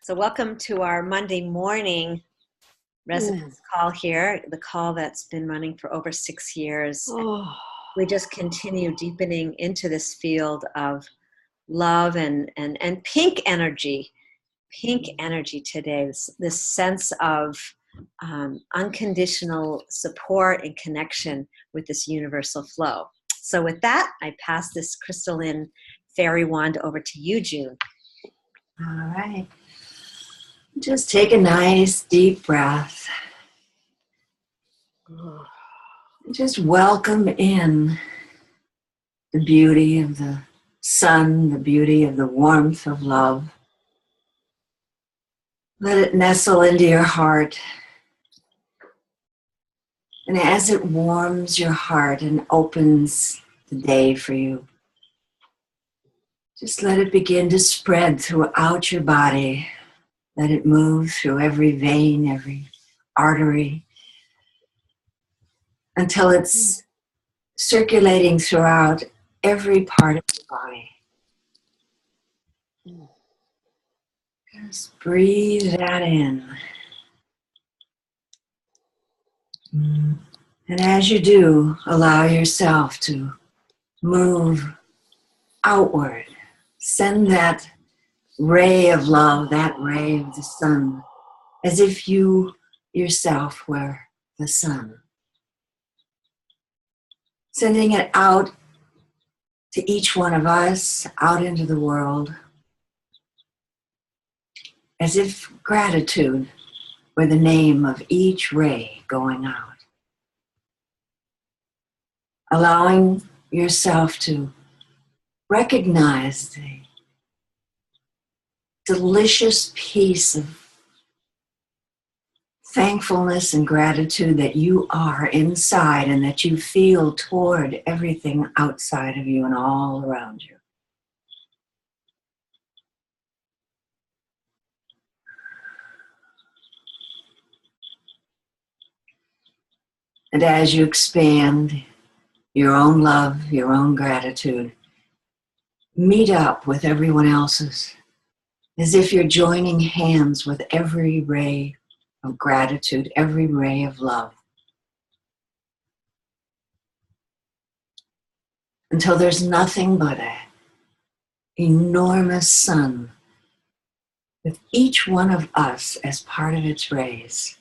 So welcome to our Monday morning resonance call here, the call that's been running for over 6 years. We just continue deepening into this field of love and pink energy today, this sense of unconditional support and connection with this universal flow. So with that, I pass this crystalline fairy wand over to you, June. All right. Just take a nice deep breath. Just welcome in the beauty of the sun, the beauty of the warmth of love. Let it nestle into your heart. And as it warms your heart and opens the day for you, just let it begin to spread throughout your body. Let it move through every vein, every artery, until it's circulating throughout every part of your body. Just breathe that in. And as you do, allow yourself to move outward. Send that ray of love, that ray of the sun, as if you yourself were the sun. Sending it out to each one of us, out into the world, as if gratitude were the name of each ray going out. Allowing yourself to recognize the delicious piece of thankfulness and gratitude that you are inside and that you feel toward everything outside of you and all around you. And as you expand your own love, your own gratitude, meet up with everyone else's, as if you're joining hands with every ray of gratitude, every ray of love, until there's nothing but an enormous sun with each one of us as part of its rays,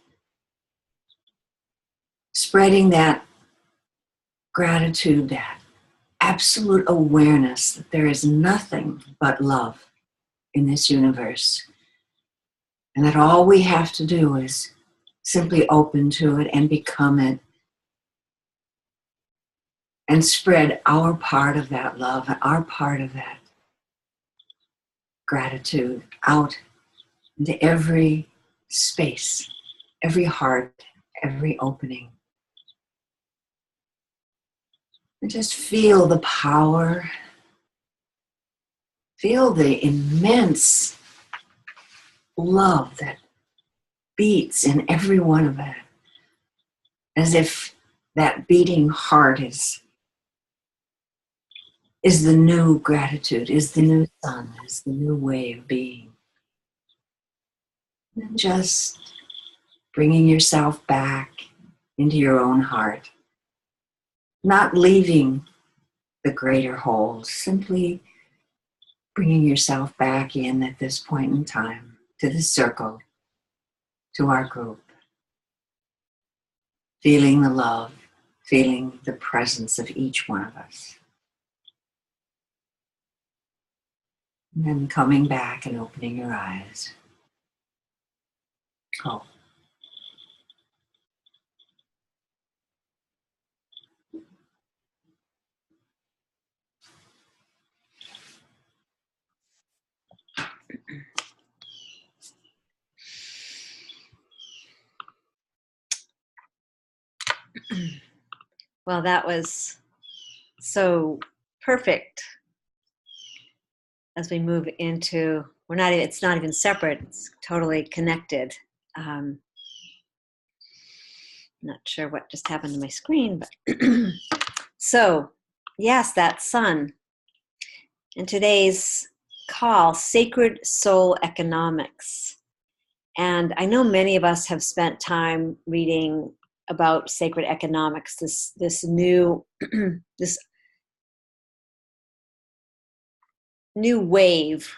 spreading that gratitude, that absolute awareness that there is nothing but love in this universe, and that all we have to do is simply open to it and become it, and spread our part of that love, our part of that gratitude out into every space, every heart, every opening. And just feel the power, feel the immense love that beats in every one of it, as if that beating heart is the new gratitude, is the new sun, is the new way of being. And just bringing yourself back into your own heart, not leaving the greater whole, simply bringing yourself back in at this point in time to the circle, to our group, feeling the love, feeling the presence of each one of us. And then coming back and opening your eyes. Oh. Well, that was so perfect as we move into, it's not even separate, it's totally connected. Not sure what just happened to my screen, but so yes, that sun. And today's call Sacred Soul Economics. And I know many of us have spent time reading about sacred economics, this new this new wave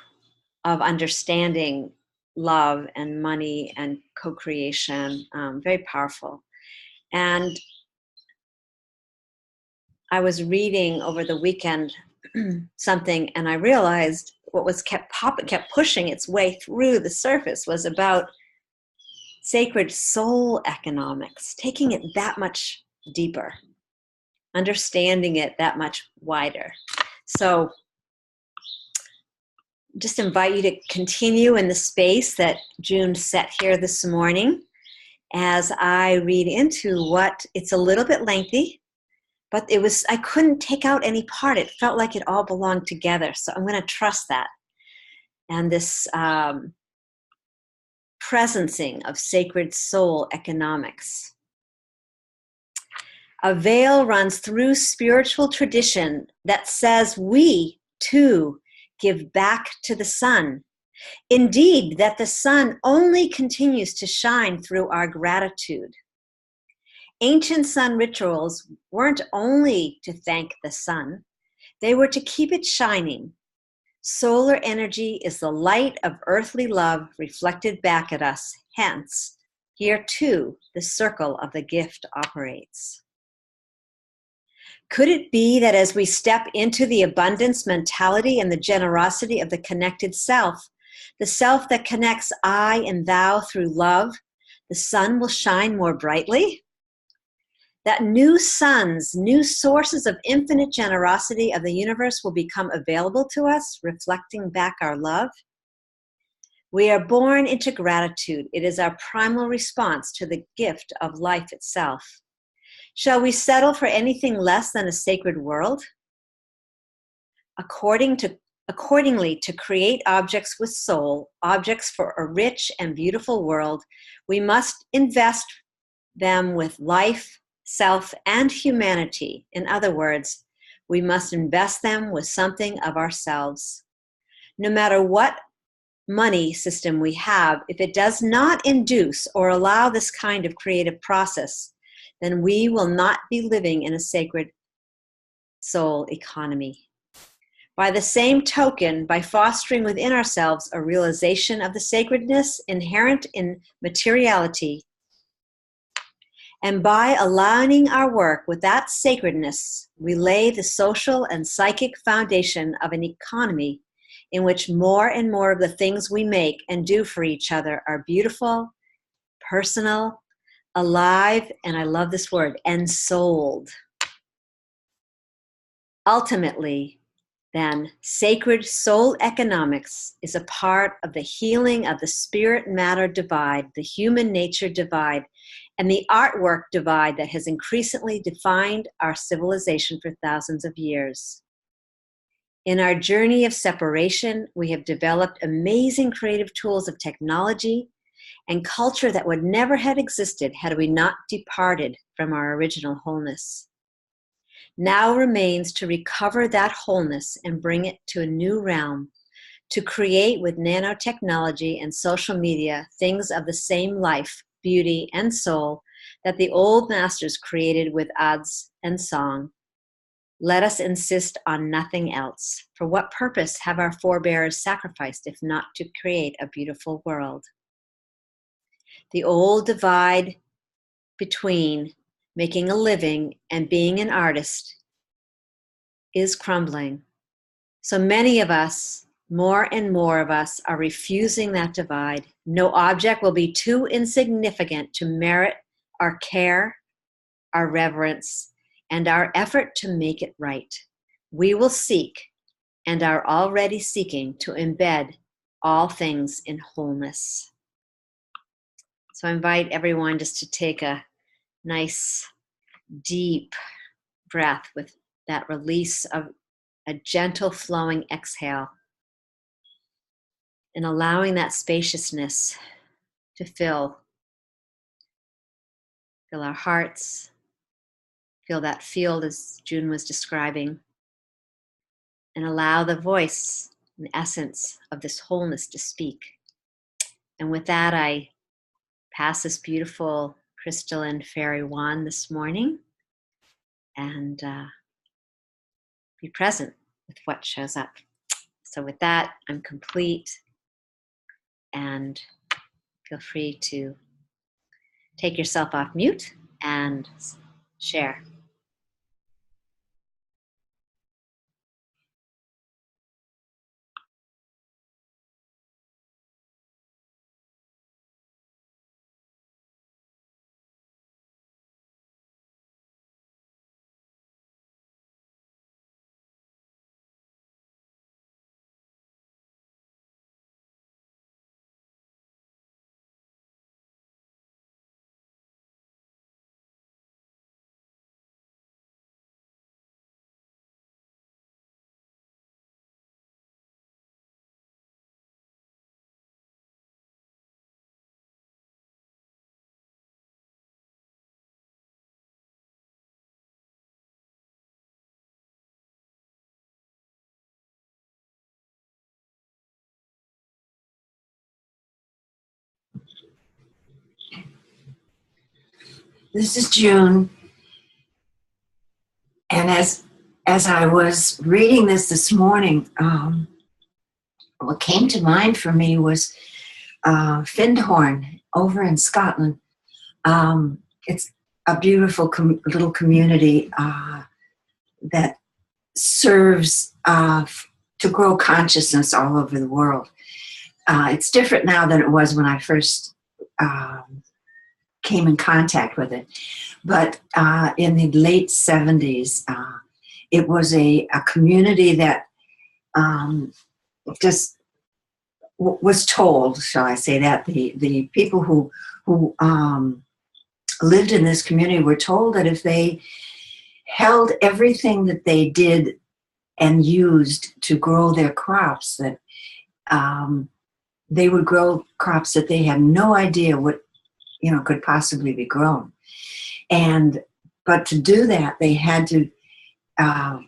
of understanding love and money and co-creation, very powerful. And I was reading over the weekend something, and I realized what was kept pushing its way through the surface was about sacred soul economics, taking it that much deeper, understanding it that much wider. So just invite you to continue in the space that June set here this morning as I read into what, it's a little bit lengthy, but I couldn't take out any part. It felt like it all belonged together. So I'm going to trust that. And this presencing of sacred soul economics. A veil runs through spiritual tradition that says we, too, give back to the sun. Indeed, that the sun only continues to shine through our gratitude. Ancient sun rituals weren't only to thank the sun, they were to keep it shining. Solar energy is the light of earthly love reflected back at us. Hence, here too, the circle of the gift operates. Could it be that as we step into the abundance mentality and the generosity of the connected self, the self that connects I and thou through love, the sun will shine more brightly? That new suns, new sources of infinite generosity of the universe will become available to us, reflecting back our love? We are born into gratitude. It is our primal response to the gift of life itself. Shall we settle for anything less than a sacred world? Accordingly, to create objects with soul, objects for a rich and beautiful world, we must invest them with life, self, and humanity. In other words, we must invest them with something of ourselves. No matter what money system we have, if it does not induce or allow this kind of creative process, then we will not be living in a sacred soul economy. By the same token, by fostering within ourselves a realization of the sacredness inherent in materiality, and by aligning our work with that sacredness, we lay the social and psychic foundation of an economy in which more and more of the things we make and do for each other are beautiful, personal, alive, and I love this word, ensouled. Ultimately, then, sacred soul economics is a part of the healing of the spirit-matter divide, the human nature divide, and the artwork divide that has increasingly defined our civilization for thousands of years. In our journey of separation, we have developed amazing creative tools of technology and culture that would never have existed had we not departed from our original wholeness. Now remains to recover that wholeness and bring it to a new realm, to create with nanotechnology and social media things of the same life, beauty, and soul that the old masters created with ads and song. Let us insist on nothing else. For what purpose have our forebears sacrificed if not to create a beautiful world? The old divide between making a living and being an artist is crumbling. So many of us, more and more of us, are refusing that divide. No object will be too insignificant to merit our care, our reverence, and our effort to make it right. We will seek, and are already seeking, to embed all things in wholeness. So I invite everyone just to take a nice, deep breath with that release of a gentle flowing exhale, and allowing that spaciousness to fill our hearts, feel that field as June was describing, and allow the voice the essence of this wholeness to speak. And with that, I pass this beautiful crystalline fairy wand this morning and be present with what shows up. So with that, I'm complete, and feel free to take yourself off mute and share. This is June, and as I was reading this morning, what came to mind for me was Findhorn over in Scotland. It's a beautiful little community that serves to grow consciousness all over the world. It's different now than it was when I first came in contact with it. But in the late 70s, it was a community that just was told, shall I say that, the people who lived in this community were told that if they held everything that they did and used to grow their crops, that they would grow crops that they had no idea what could possibly be grown. But to do that, they had to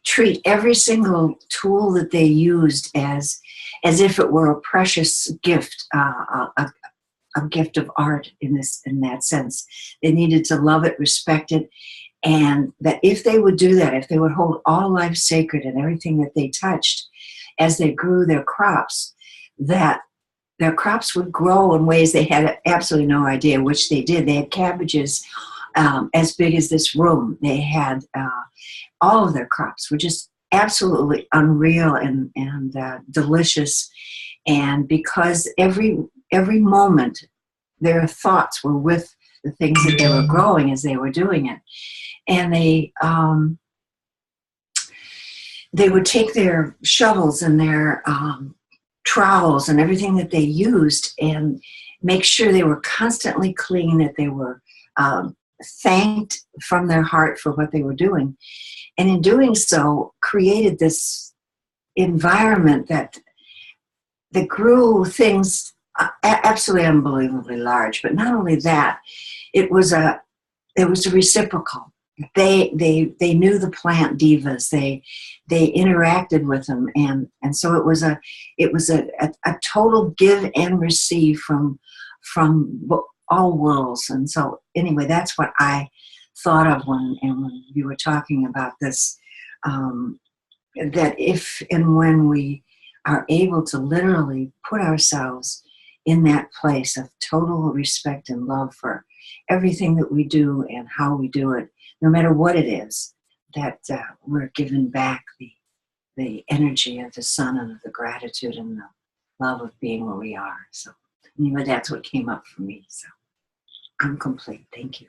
treat every single tool that they used as if it were a precious gift, a gift of art in that sense. They needed to love it, respect it, and that if they would do that, if they would hold all life sacred and everything that they touched as they grew their crops, that their crops would grow in ways they had absolutely no idea, which they did. They had cabbages as big as this room. They had all of their crops were just absolutely unreal and delicious. And because every moment their thoughts were with the things that they were growing as they were doing it. And they would take their shovels and their trowels and everything that they used and make sure they were constantly clean, that they were thanked from their heart for what they were doing. And in doing so, created this environment that grew things absolutely unbelievably large. But not only that, it was a reciprocal. They knew the plant divas. They interacted with them, and so it was a total give and receive from all worlds. And so anyway, that's what I thought of when you were talking about this. That if and when we are able to literally put ourselves in that place of total respect and love for everything that we do and how we do it, no matter what it is, that we're given back the energy of the sun and of the gratitude and the love of being where we are. So anyway, that's what came up for me. So I'm complete. Thank you.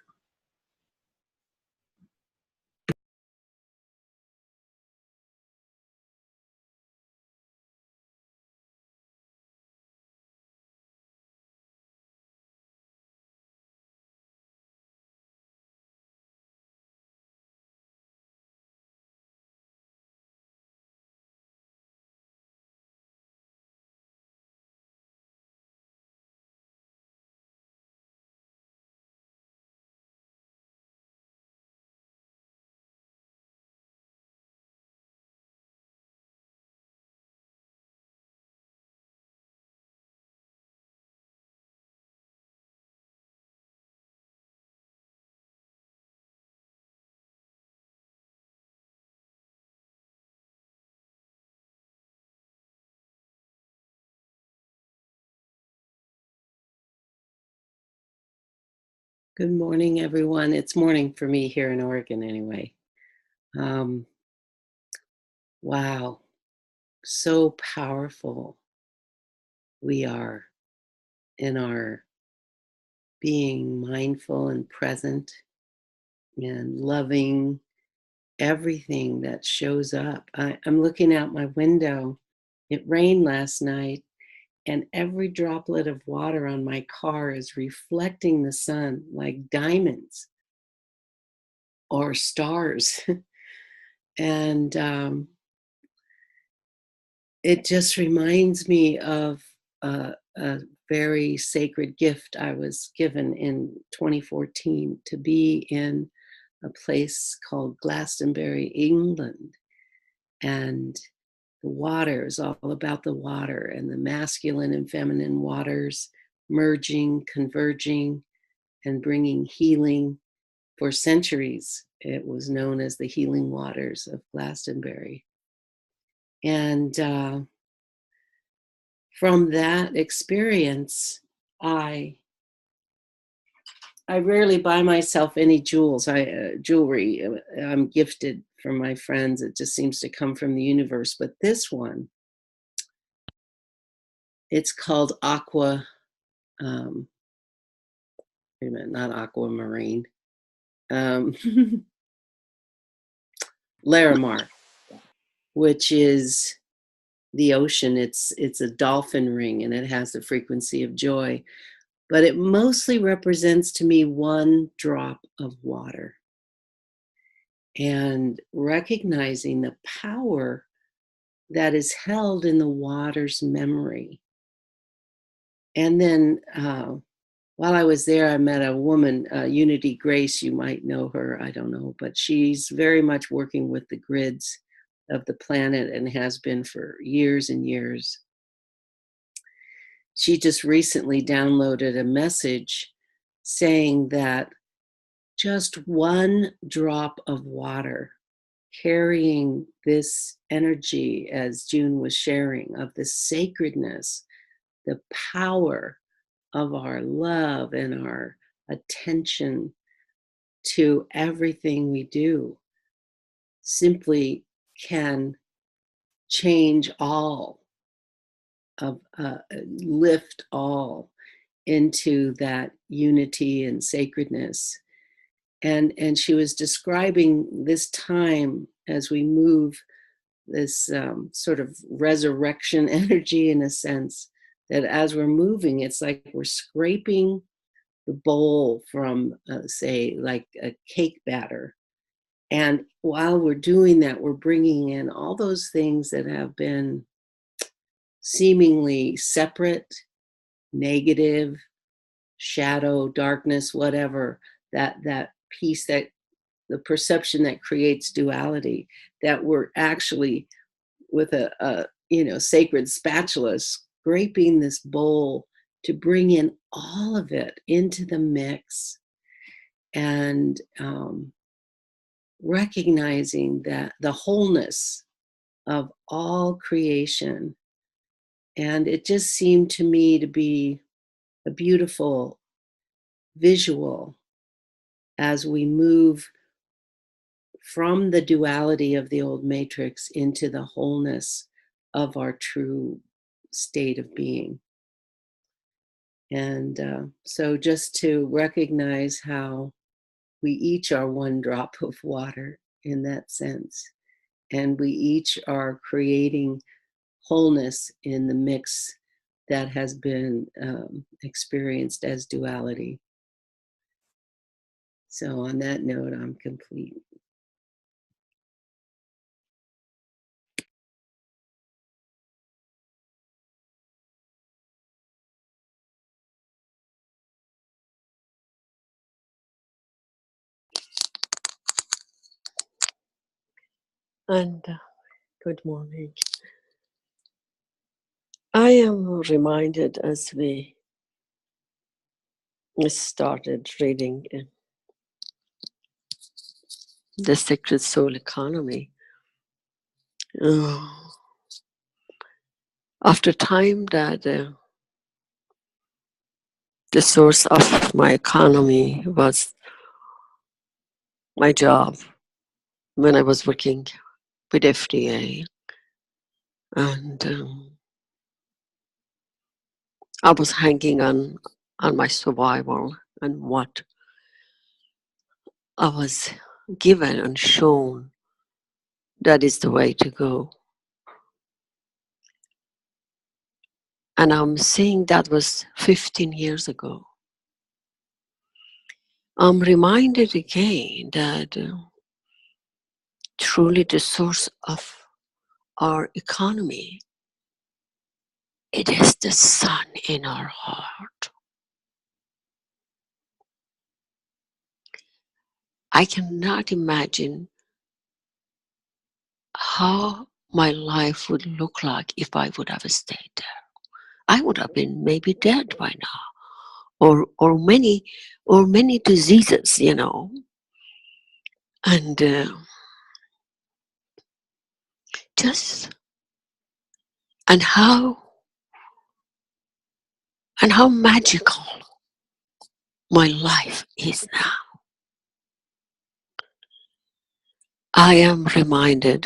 Good morning, everyone. It's morning for me here in Oregon, anyway. Wow, so powerful we are in our being mindful and present and loving everything that shows up. I'm looking out my window. It rained last night, and every droplet of water on my car is reflecting the sun like diamonds or stars. And it just reminds me of a very sacred gift I was given in 2014 to be in a place called Glastonbury, England. And the water is all about the water and the masculine and feminine waters merging, converging, and bringing healing. For centuries, it was known as the healing waters of Glastonbury. And from that experience, I rarely buy myself any jewelry. I'm gifted from my friends. It just seems to come from the universe. But this one, it's called Aqua. Wait a minute, not aquamarine. Larimar, which is the ocean. It's a dolphin ring, and it has the frequency of joy. But it mostly represents to me one drop of water. And recognizing the power that is held in the water's memory. And then while I was there, I met a woman, Unity Grace. You might know her, I don't know, but she's very much working with the grids of the planet and has been for years and years. She just recently downloaded a message saying that just one drop of water carrying this energy, as June was sharing, of the sacredness, the power of our love and our attention to everything we do, simply can change all of, lift all into that unity and sacredness. And she was describing this time as we move this sort of resurrection energy, in a sense, that as we're moving, it's like we're scraping the bowl from, say, like a cake batter. And while we're doing that, we're bringing in all those things that have been seemingly separate, negative, shadow, darkness, whatever, that piece, that the perception that creates duality, that we're actually with a sacred spatula scraping this bowl to bring in all of it into the mix, and recognizing that the wholeness of all creation. And it just seemed to me to be a beautiful visual as we move from the duality of the old matrix into the wholeness of our true state of being. And so just to recognize how we each are one drop of water in that sense, and we each are creating wholeness in the mix that has been experienced as duality. So on that note, I'm complete. And good morning. I am reminded as we started reading The Sacred Soul Economy, after time that the source of my economy was my job when I was working with FDA. And I was hanging on my survival and what I was given and shown that is the way to go. And I'm saying that was 15 years ago. I'm reminded again that truly the source of our economy, it is the sun in our heart. I cannot imagine how my life would look like if I would have stayed there. I would have been maybe dead by now, or many diseases, you know, and just and how magical my life is now. I am reminded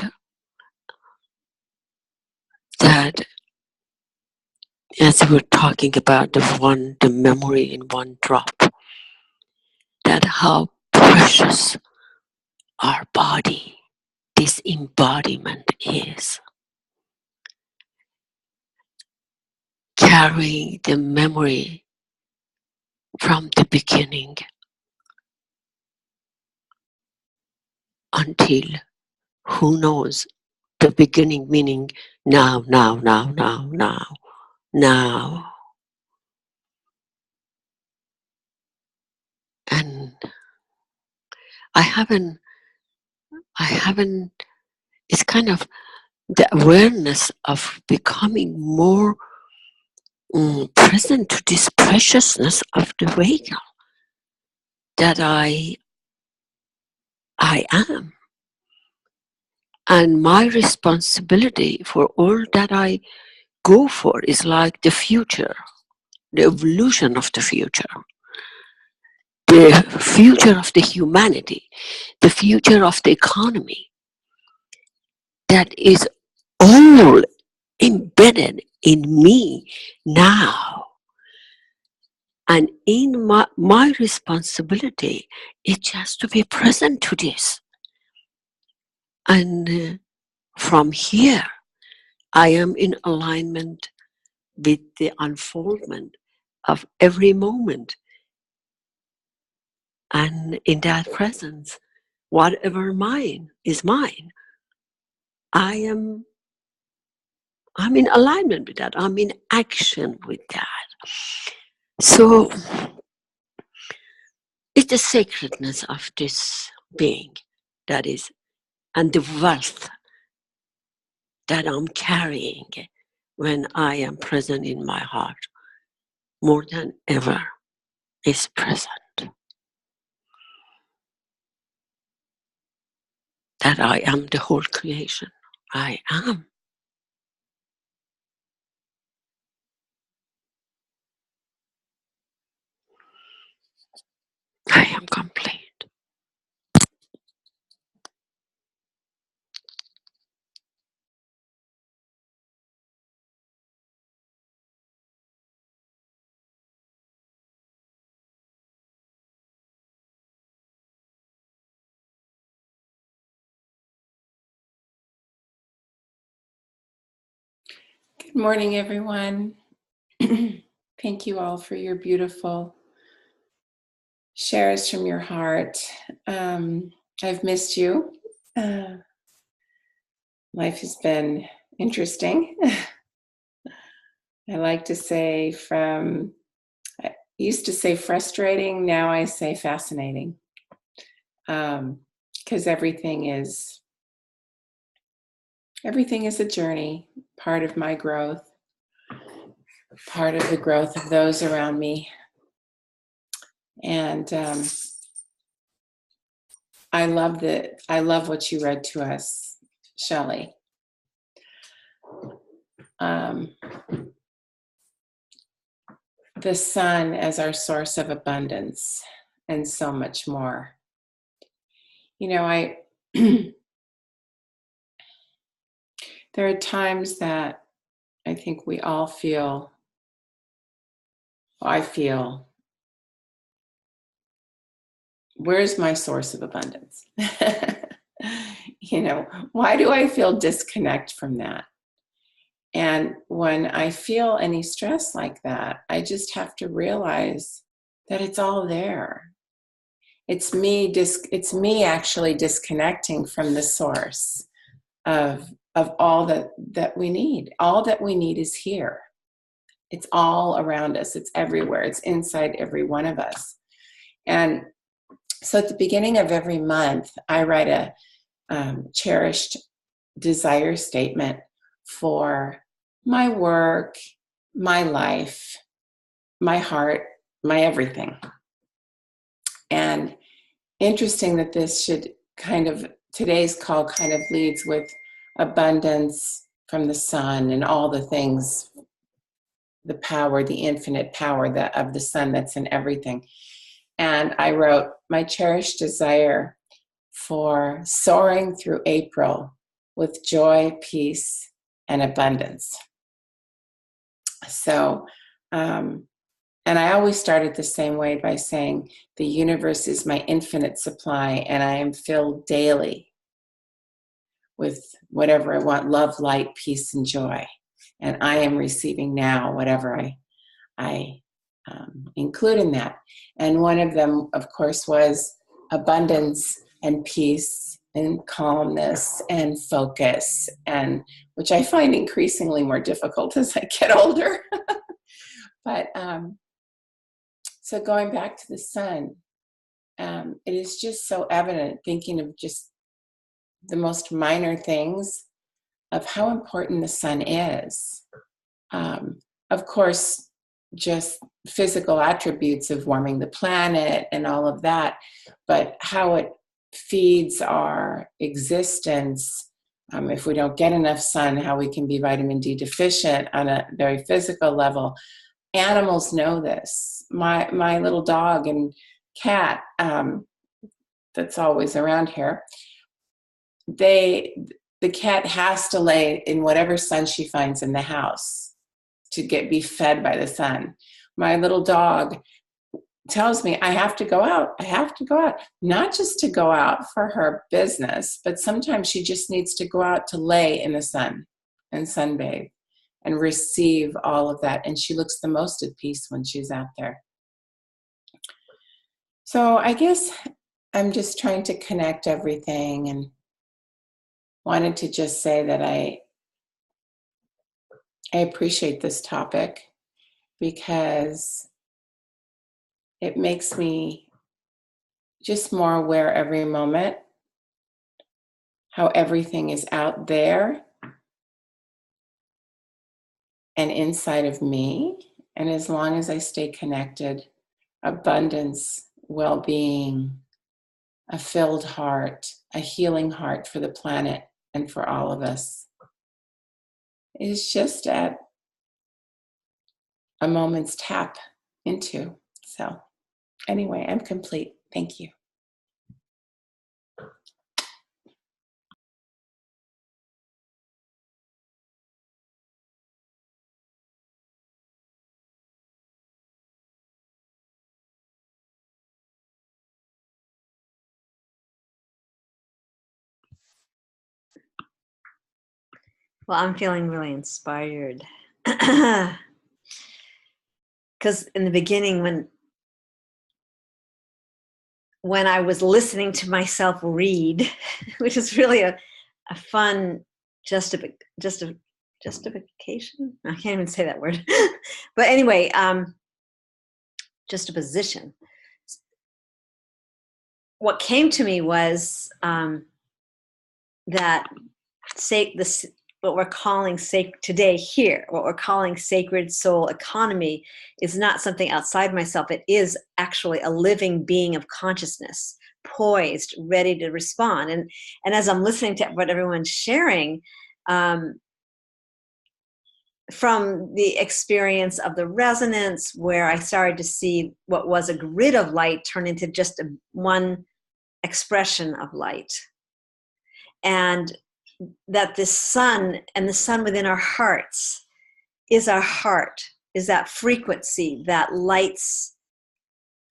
that as we're talking about the memory in one drop, that how precious our body, this embodiment is, carrying the memory from the beginning until who knows, the beginning meaning now. And I haven't, it's kind of the awareness of becoming more present to this preciousness of the vehicle that I am. And my responsibility for all that I go for is like the future, the evolution of the future of the humanity, the future of the economy, that is all embedded in me now. And in my responsibility is just to be present to this. And from here, I am in alignment with the unfoldment of every moment. And in that presence, whatever mine is mine. I'm in alignment with that. I'm in action with that. So it's the sacredness of this being that is, and the wealth that I'm carrying when I am present in my heart, more than ever is present. That I am the whole creation. I am. I am complete. Good morning, everyone. Thank you all for your beautiful shares from your heart. I've missed you. Life has been interesting. I like to say I used to say frustrating, now I say fascinating. Because everything is a journey, part of my growth, part of the growth of those around me. And I love what you read to us, Shelley. the sun as our source of abundance and so much more. You know, there are times that I think we all feel, I feel, where's my source of abundance? You know, why do I feel disconnect from that? And when I feel any stress like that, I just have to realize that it's all there. It's me actually disconnecting from the source of all that we need. All that we need is here. It's all around us. It's everywhere. It's inside every one of us. And so at the beginning of every month, I write a cherished desire statement for my work, my life, my heart, my everything. And interesting that this should today's call kind of leads with abundance from the sun and all the things, the power, the infinite power of the sun that's in everything. And I wrote my cherished desire for soaring through April with joy, peace, and abundance. So, and I always started the same way by saying, the universe is my infinite supply, and I am filled daily with whatever I want, love, light, peace, and joy. And I am receiving now whatever I include in that. And one of them, of course, was abundance and peace and calmness and focus, and which I find increasingly more difficult as I get older. But so going back to the sun, it is just so evident, thinking of just the most minor things of how important the sun is. Of course, just physical attributes of warming the planet and all of that, but how it feeds our existence. If we don't get enough sun, how we can be vitamin D deficient on a very physical level. Animals know this. My little dog and cat, that's always around here, the cat has to lay in whatever sun she finds in the house to be fed by the sun. My little dog tells me I have to go out. I have to go out, not just to go out for her business, but sometimes she just needs to go out to lay in the sun and sunbathe and receive all of that. And she looks the most at peace when she's out there. So I guess I'm just trying to connect everything, and wanted to just say that I appreciate this topic, because it makes me just more aware every moment how everything is out there and inside of me. And as long as I stay connected, abundance, well-being, a filled heart, a healing heart for the planet and for all of us is just at a moment's tap into. So anyway, I'm complete. Thank you. Well, I'm feeling really inspired. Because in the beginning, when I was listening to myself read, which is really a fun justification. I can't even say that word. But anyway, juxtaposition. What came to me was that what we're calling today here, what we're calling sacred soul economy, is not something outside myself. It is actually a living being of consciousness, poised, ready to respond. And as I'm listening to what everyone's sharing, from the experience of the resonance, where I started to see what was a grid of light turn into just one expression of light. And that this sun, and the sun within our hearts, is our heart, is that frequency that lights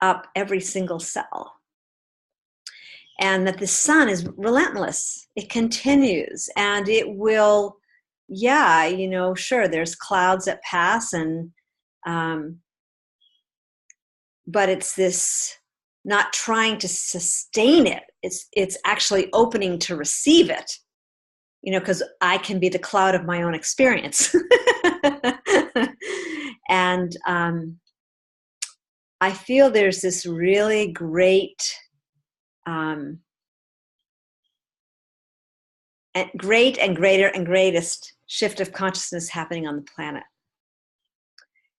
up every single cell. And that the sun is relentless. It continues, and it will, sure, there's clouds that pass, and but it's this not trying to sustain it. It's actually opening to receive it, because I can be the cloud of my own experience. And I feel there's this really great, and great and greater and greatest shift of consciousness happening on the planet.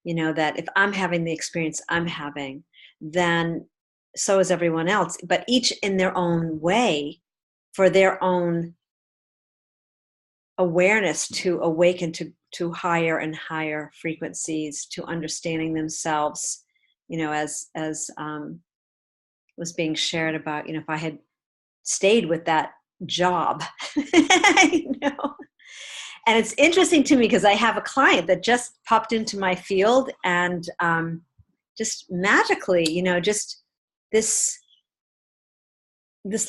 That if I'm having the experience I'm having, then so is everyone else, but each in their own way, for their own awareness to awaken to higher and higher frequencies, to understanding themselves, as was being shared about, if I had stayed with that job, And it's interesting to me because I have a client that just popped into my field, and just magically, just this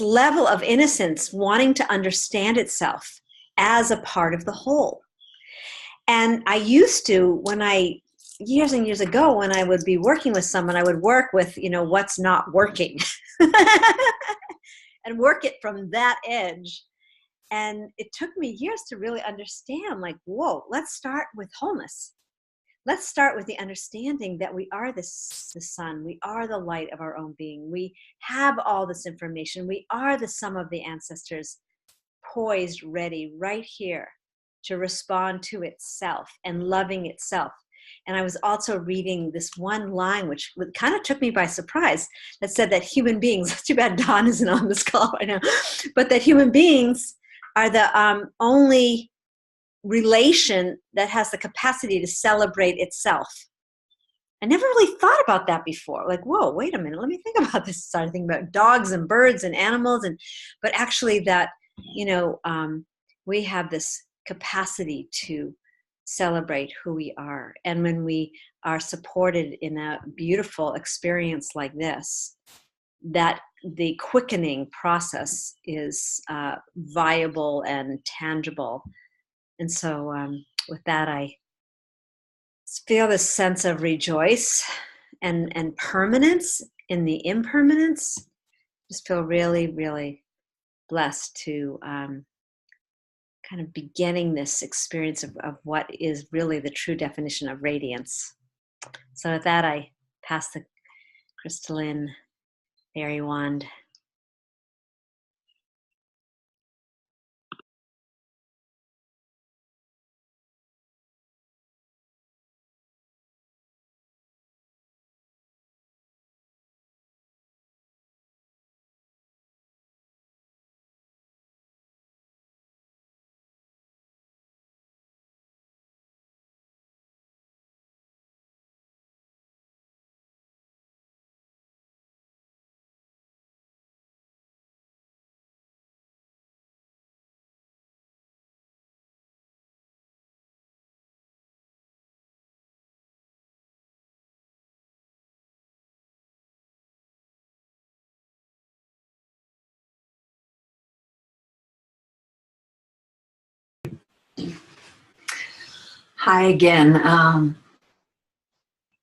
level of innocence, wanting to understand itself as a part of the whole. And I used to, years and years ago, when I would be working with someone, I would work with, what's not working and work it from that edge. And it took me years to really understand, like, whoa, let's start with wholeness. Let's start with the understanding that we are the sun. We are the light of our own being. We have all this information. We are the sum of the ancestors, poised, ready, right here to respond to itself and loving itself. And I was also reading this one line, which kind of took me by surprise, that said that human beings, too bad Dawn isn't on this call right now, but that human beings are the only relation that has the capacity to celebrate itself. I never really thought about that before. Like, whoa, wait a minute, let me think about this. Started thinking about dogs and birds and animals, but actually that, we have this capacity to celebrate who we are. And when we are supported in a beautiful experience like this, that the quickening process is viable and tangible. And so with that, I feel this sense of rejoice and permanence in the impermanence. Just feel really, really blessed to kind of beginning this experience of what is really the true definition of radiance. So with that, I pass the crystalline fairy wand. Hi again.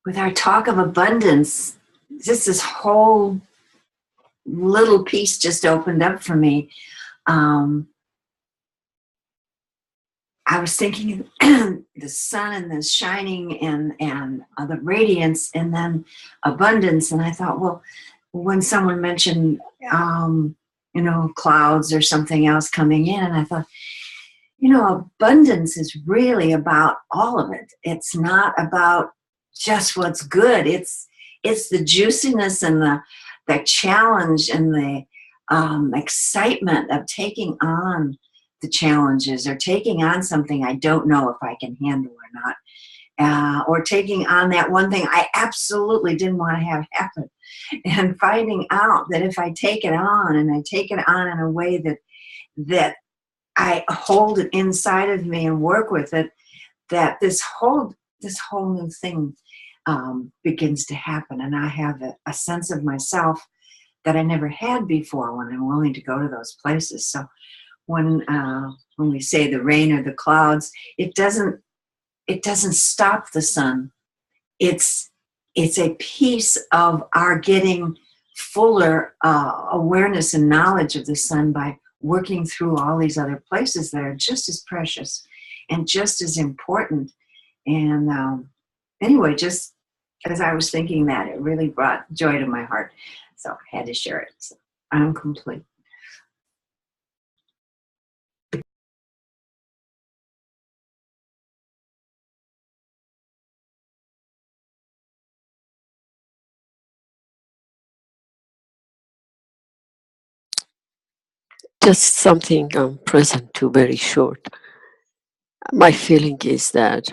With our talk of abundance, just this whole little piece just opened up for me. I was thinking the sun and the shining and the radiance, and then abundance. And I thought, well, when someone mentioned, clouds or something else coming in, and I thought, abundance is really about all of it. It's not about just what's good. It's the juiciness and the challenge and the excitement of taking on the challenges, or taking on something I don't know if I can handle or not, or taking on that one thing I absolutely didn't want to have happen, and finding out that if I take it on, and I take it on in a way that I hold it inside of me and work with it, that this whole new thing begins to happen, and I have a sense of myself that I never had before when I'm willing to go to those places. So when we say the rain or the clouds, it doesn't stop the sun. It's a piece of our getting fuller awareness and knowledge of the sun by working through all these other places that are just as precious and just as important. And anyway, just as I was thinking that, it really brought joy to my heart. So I had to share it. So I'm complete. Just something present to very short. My feeling is that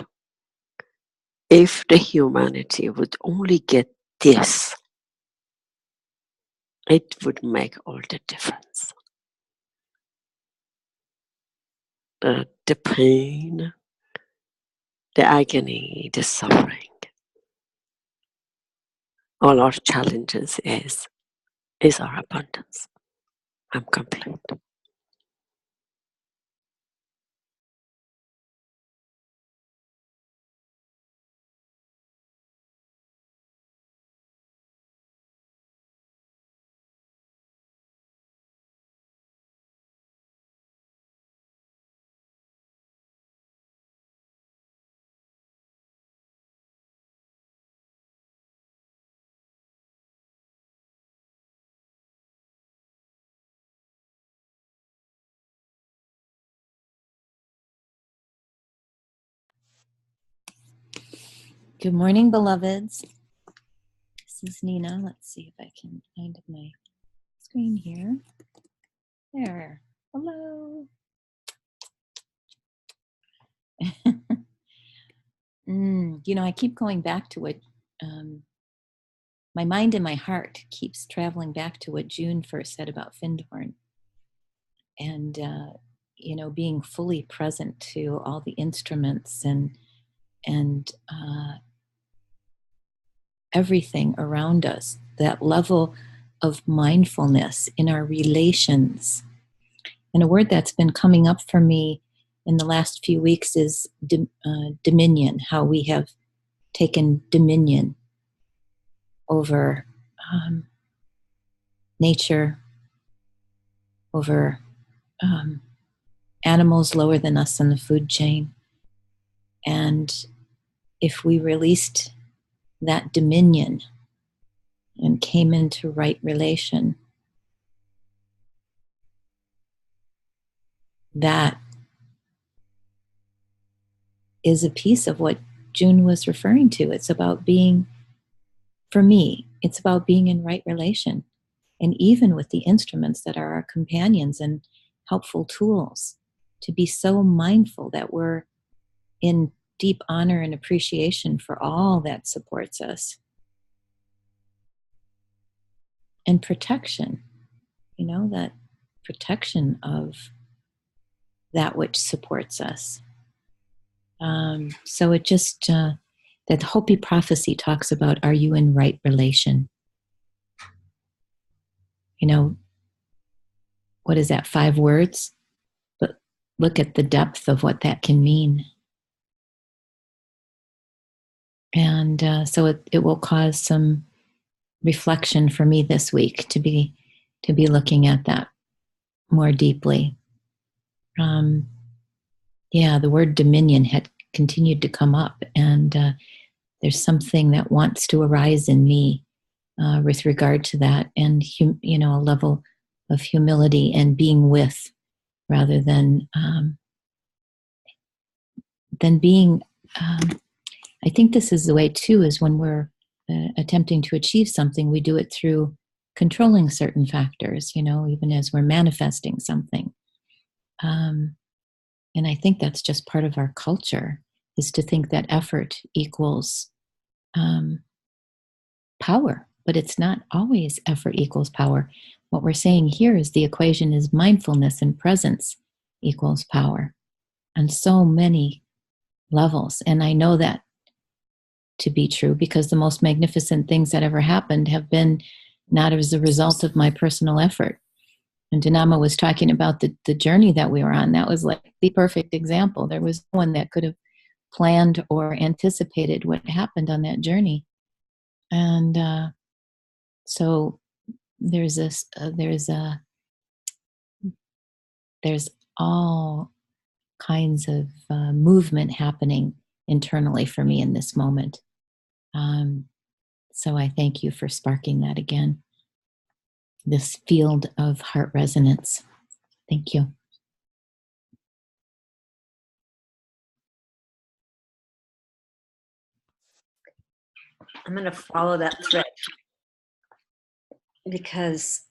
if the humanity would only get this, it would make all the difference. The pain, the agony, the suffering, all our challenges is our abundance. I'm complete. Good morning, beloveds. This is Nina. Let's see if I can find my screen here. There. Hello. I keep going back to what my mind and my heart keeps traveling back to what June first said about Findhorn. And, being fully present to all the instruments and everything around us, that level of mindfulness in our relations. And a word that's been coming up for me in the last few weeks is dominion, how we have taken dominion over nature, over animals lower than us on the food chain. And if we released that dominion and came into right relation, that is a piece of what June was referring to. It's about being, for me, it's about being in right relation. And even with the instruments that are our companions and helpful tools, to be so mindful that we're in deep honor and appreciation for all that supports us. And protection, that protection of that which supports us. So it just, that Hopi prophecy talks about, are you in right relation? What is that, 5 words? But look at the depth of what that can mean. And so it will cause some reflection for me this week to be looking at that more deeply. The word dominion had continued to come up, and there's something that wants to arise in me with regard to that, and a level of humility and being with, rather than being. I think this is the way too, is when we're attempting to achieve something, we do it through controlling certain factors, even as we're manifesting something. And I think that's just part of our culture, is to think that effort equals power. But it's not always effort equals power. What we're saying here is the equation is mindfulness and presence equals power on so many levels. And I know that to be true because the most magnificent things that ever happened have been not as a result of my personal effort. And Dinama was talking about the journey that we were on. That was like the perfect example. There was no one that could have planned or anticipated what happened on that journey. And so there's all kinds of movement happening internally for me in this moment. So I thank you for sparking that again. This field of heart resonance. Thank you. I'm going to follow that thread because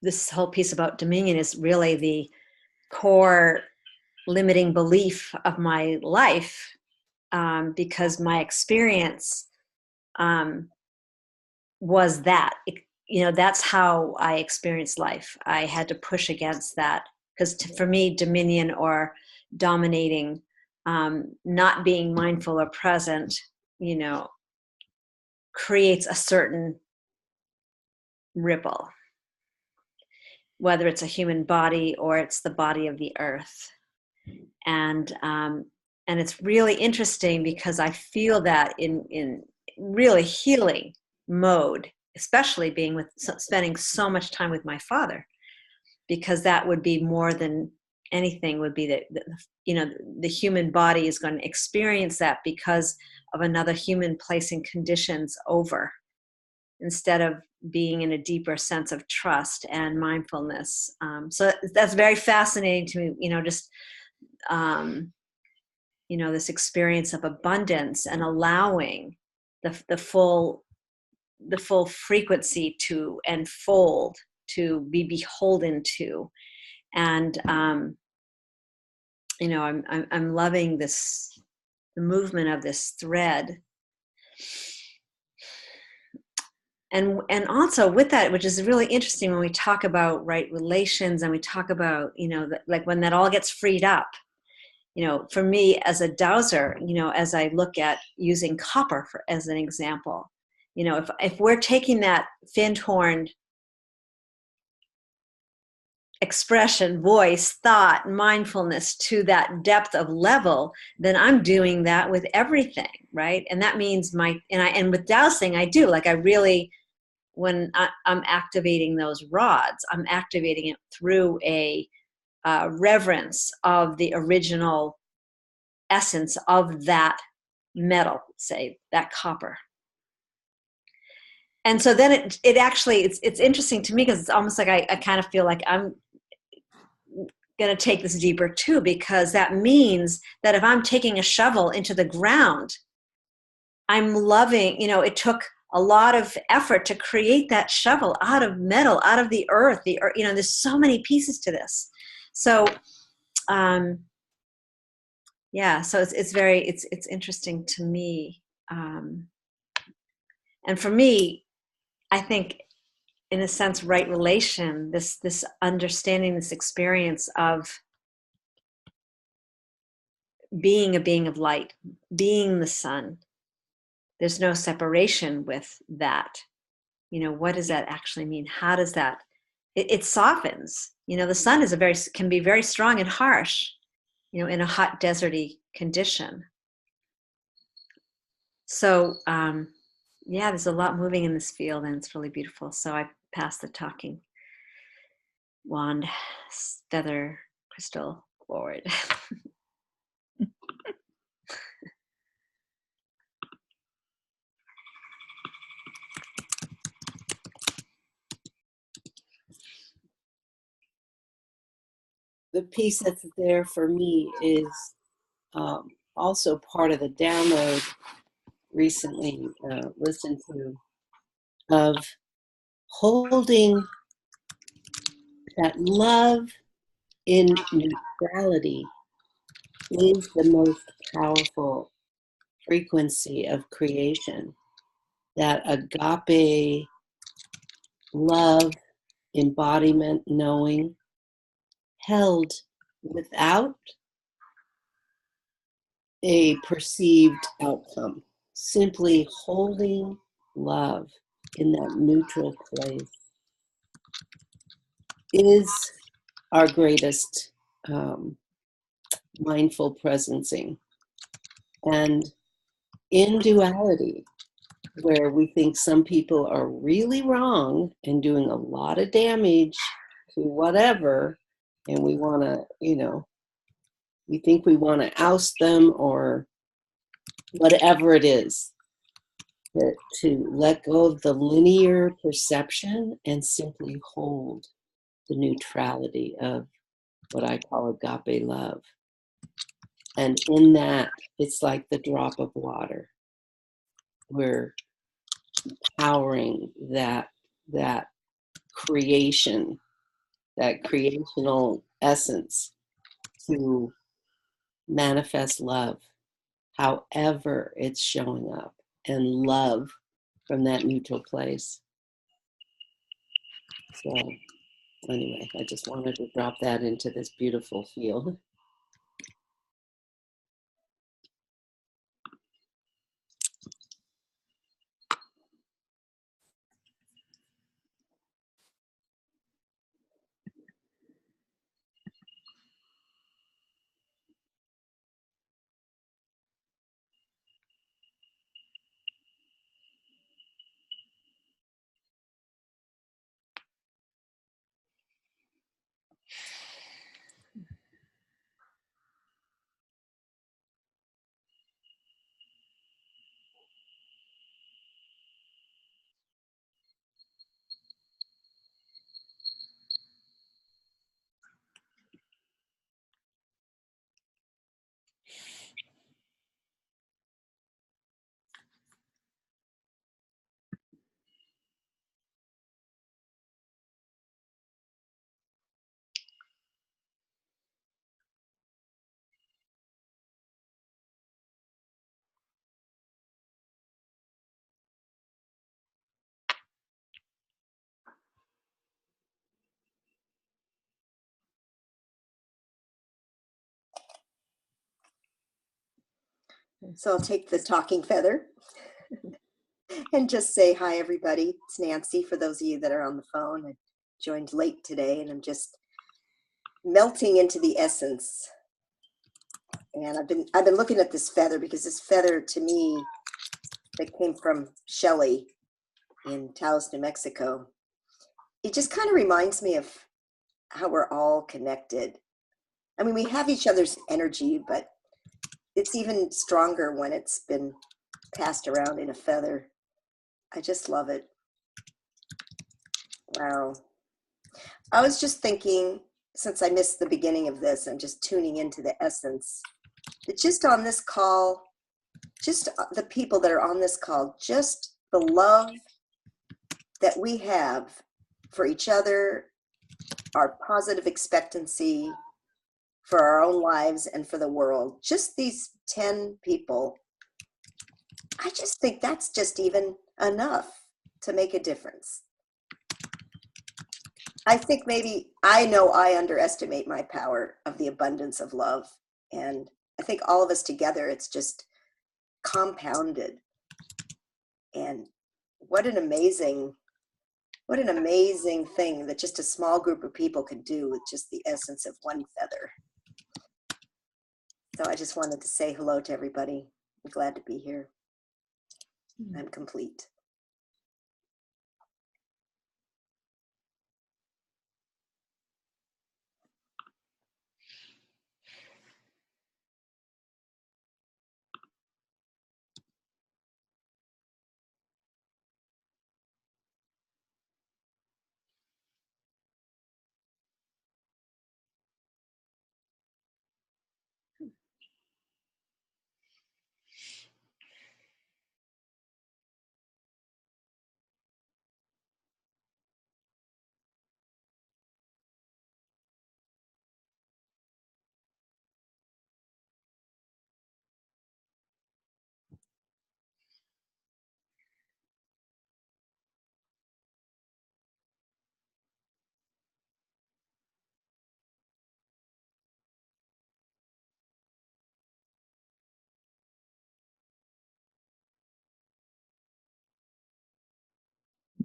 this whole piece about dominion is really the core limiting belief of my life, because my experience was that. That's how I experienced life. I had to push against that because for me, dominion or dominating, not being mindful or present, creates a certain ripple, whether it's a human body or it's the body of the earth. And it's really interesting because I feel that in really healing mode, especially spending so much time with my father, because that would be more than anything would be that the human body is going to experience that because of another human placing conditions over, instead of being in a deeper sense of trust and mindfulness. So that's very fascinating to me, just this experience of abundance and allowing the full frequency to unfold, to be beholden to. And I'm loving the movement of this thread. And also with that, which is really interesting when we talk about right relations and we talk about, like when that all gets freed up, for me as a dowser, as I look at using copper as an example, if we're taking that finned-horned expression, voice, thought, mindfulness to that depth of level, then I'm doing that with everything, right? And that means and with dowsing, I do, like I really, when I'm activating those rods, I'm activating it through a reverence of the original essence of that metal, say that copper. And so then it actually, it's interesting to me because it's almost like I kind of feel like I'm going to take this deeper too, because that means that if I'm taking a shovel into the ground, I'm loving, it took a lot of effort to create that shovel out of metal, out of the earth, there's so many pieces to this. So, so it's interesting to me. And for me, I think in a sense, right relation, this understanding, this experience of being a being of light, being the sun, there's no separation with that. What does that actually mean? How does that, it softens. The sun can be very strong and harsh, in a hot deserty condition. So, there's a lot moving in this field and it's really beautiful. So I pass the talking wand, feather, crystal forward. The piece that's there for me is also part of the download recently listened to, of holding that love in neutrality is the most powerful frequency of creation. That agape love, embodiment, knowing, held without a perceived outcome, simply holding love in that neutral place is our greatest mindful presencing. And in duality, where we think some people are really wrong and doing a lot of damage to whatever, and we want to, we think we want to oust them or whatever it is, to let go of the linear perception and simply hold the neutrality of what I call agape love. And in that, it's like the drop of water. We're powering that creation, that creational essence to manifest love, however it's showing up, and love from that neutral place. So anyway, I just wanted to drop that into this beautiful field. So I'll take the talking feather and just say, hi, everybody. It's Nancy. For those of you that are on the phone, I joined late today and I'm just melting into the essence. And I've been looking at this feather because this feather to me that came from Shelley in Taos, New Mexico, it just kind of reminds me of how we're all connected. I mean, we have each other's energy, but it's even stronger when it's been passed around in a feather. I just love it. Wow. I was just thinking, since I missed the beginning of this, I'm just tuning into the essence, that just on this call, just the people that are on this call, just the love that we have for each other, our positive expectancy for our own lives and for the world, just these 10 people, I just think that's just even enough to make a difference. I think maybe I know I underestimate my power of the abundance of love. And I think all of us together, it's just compounded. And what an amazing thing that just a small group of people could do with just the essence of one feather. So I just wanted to say hello to everybody. I'm glad to be here. I'm complete.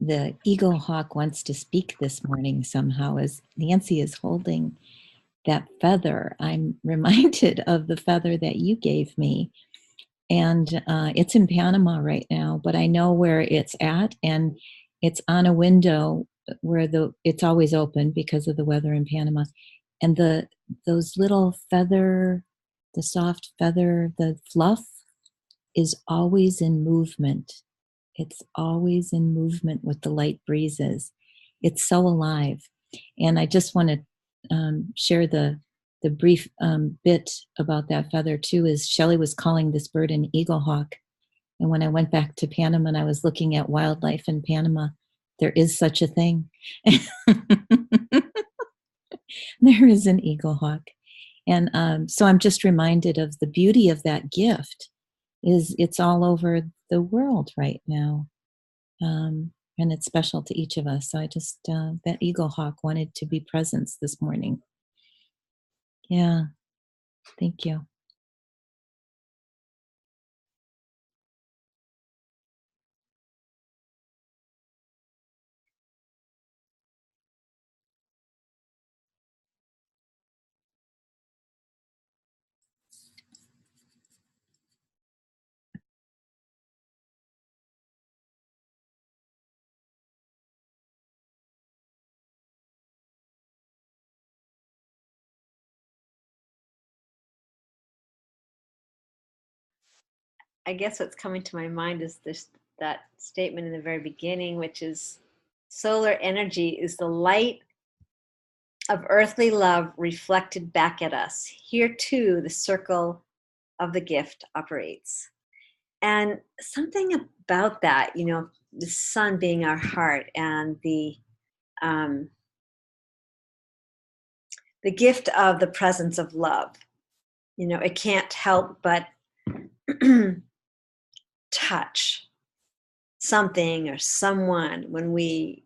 the eagle hawk wants to speak this morning somehow. As Nancy is holding that feather, I'm reminded of the feather that you gave me. And it's in Panama right now, but I know where it's at, and it's on a window where it's always open because of the weather in Panama. And those little feather, the soft feather, the fluff is always in movement. It's always in movement with the light breezes. It's so alive. And I just want to share the brief bit about that feather too. Is Shelley was calling this bird an eagle hawk. And when I went back to Panama and I was looking at wildlife in Panama, there is such a thing. There is an eagle hawk. And so I'm just reminded of the beauty of that gift. It's all over the world right now. And it's special to each of us. So I just, that eagle hawk wanted to be present this morning. Yeah, thank you. I guess what's coming to my mind is that statement in the very beginning, which is solar energy is the light of earthly love reflected back at us. Here too, the circle of the gift operates. And something about that, the sun being our heart and the gift of the presence of love, it can't help but touch something or someone when we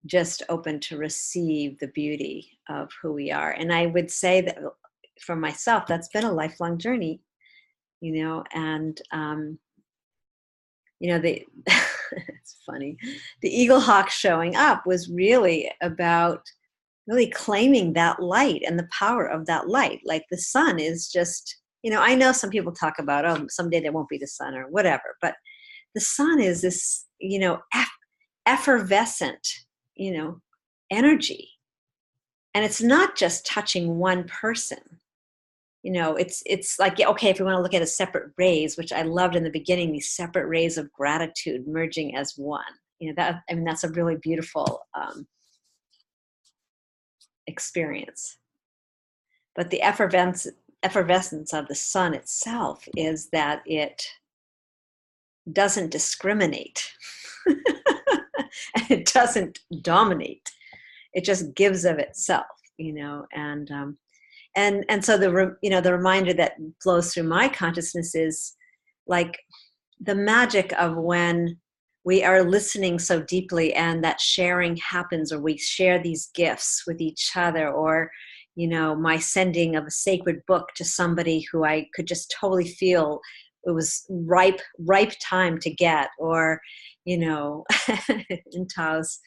just open to receive the beauty of who we are. And I would say that for myself, that's been a lifelong journey, and it's funny. The eagle hawk showing up was really about really claiming that light and the power of that light. Like the sun is just, I know some people talk about, oh, someday there won't be the sun or whatever, but the sun is this, effervescent, energy. And it's not just touching one person. It's like, okay, if we want to look at a separate rays, which I loved in the beginning, these separate rays of gratitude merging as one, that's a really beautiful experience. But the effervescence of the sun itself is that it doesn't discriminate. And it doesn't dominate. It just gives of itself, and so the reminder that flows through my consciousness is like the magic of when we are listening so deeply and that sharing happens, or we share these gifts with each other, or my sending of a sacred book to somebody who I could just totally feel it was ripe time to get, or in Tao's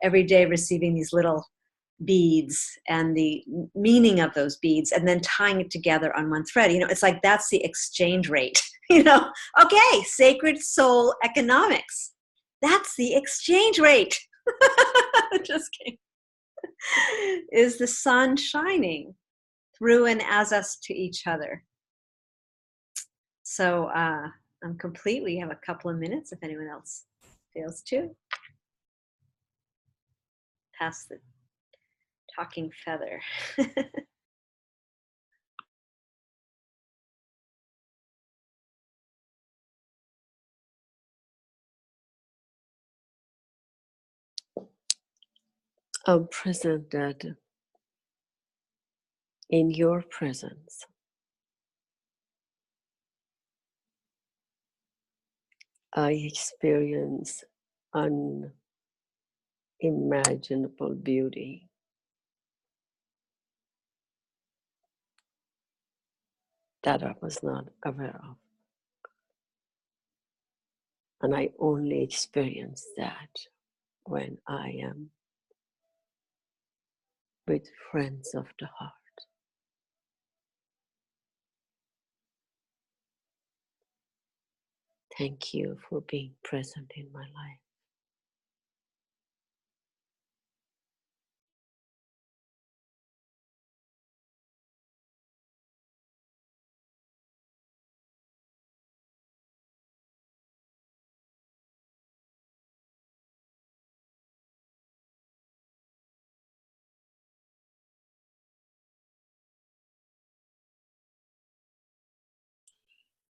every day receiving these little beads and the meaning of those beads and then tying it together on one thread. It's like that's the exchange rate. Okay, sacred soul economics. That's the exchange rate. Just kidding. Is the sun shining through and as us to each other. So I'm complete. We have a couple of minutes if anyone else feels to. Pass the talking feather. I'm present that in your presence, I experience unimaginable beauty. That I was not aware of. And I only experience that when I am with friends of the heart. Thank you for being present in my life.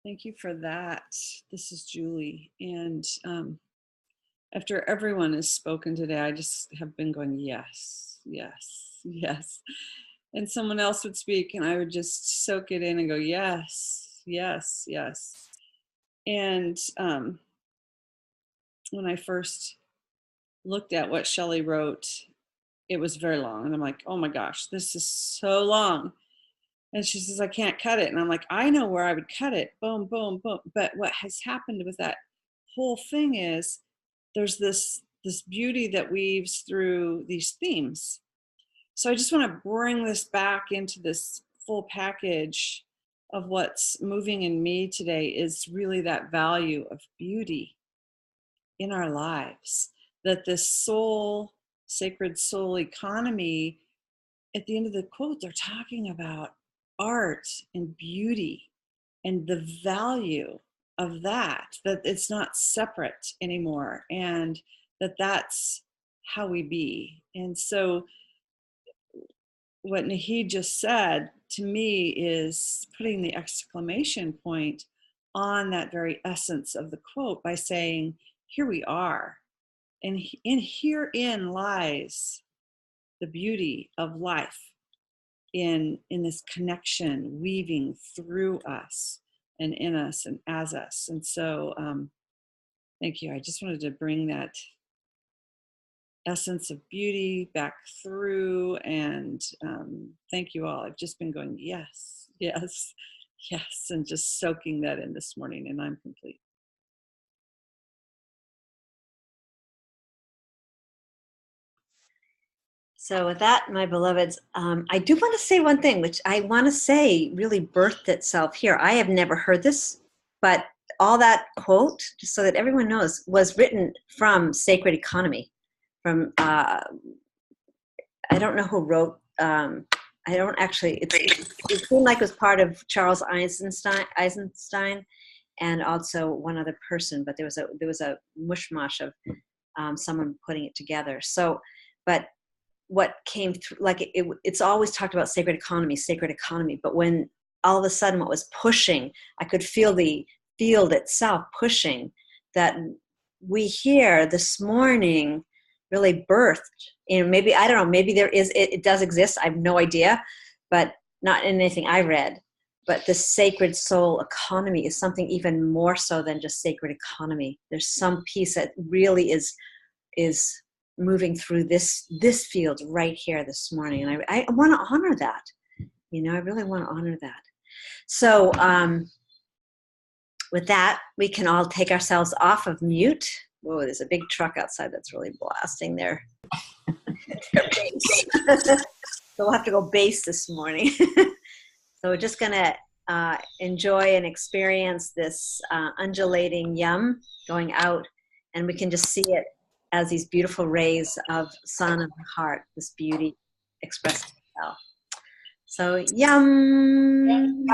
Thank you for that. This is Julie. And after everyone has spoken today, I just have been going, yes, yes, yes. And someone else would speak and I would just soak it in and go, yes, yes, yes. And when I first looked at what Shelley wrote, it was very long. And I'm like, oh my gosh, this is so long. And she says, I can't cut it. And I'm like, I know where I would cut it. Boom, boom, boom. But what has happened with that whole thing is there's this beauty that weaves through these themes. So I just want to bring this back into this full package of what's moving in me today is really that value of beauty in our lives. That this soul, sacred soul economy, at the end of the quote, they're talking about art and beauty and the value of that it's not separate anymore, and that's how we be. And so what Naheed just said to me is putting the exclamation point on that very essence of the quote by saying, here we are. And herein lies the beauty of life, in this connection weaving through us and in us and as us. And so thank you. I just wanted to bring that essence of beauty back through, and thank you all. I've just been going, yes, yes, yes, and just soaking that in this morning, and I'm complete. So with that, my beloveds, I do want to say one thing, which I want to say really birthed itself here. I have never heard this, but all that quote, just so that everyone knows, was written from Sacred Economy. From, I don't know who wrote, I don't actually, it seemed like it was part of Charles Eisenstein and also one other person, but there was a mushmash of someone putting it together. So, but what came through, like it's always talked about sacred economy, but when all of a sudden what was pushing, I could feel the field itself pushing, that we here this morning really birthed, maybe, I don't know, maybe there is, it does exist, I have no idea, but not in anything I read, but the sacred soul economy is something even more so than just sacred economy. There's some piece that really is moving through this field right here this morning. And I want to honor that. I really want to honor that. So with that, we can all take ourselves off of mute. Whoa, there's a big truck outside that's really blasting their bass. So we'll have to go bass this morning. So we're just going to enjoy and experience this undulating yum going out, and we can just see it as these beautiful rays of sun of the heart, this beauty expressed itself. So yum, Yum,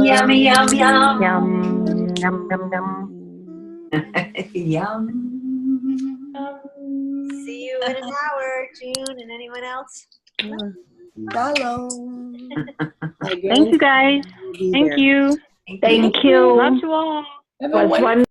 yummy, yum, yum, Yum, yum, yum, yum. yum. see you in an hour, June, and anyone else? Shalom. Thank you, guys. Thank you. Thank you. Love you all. Have a Was wonderful one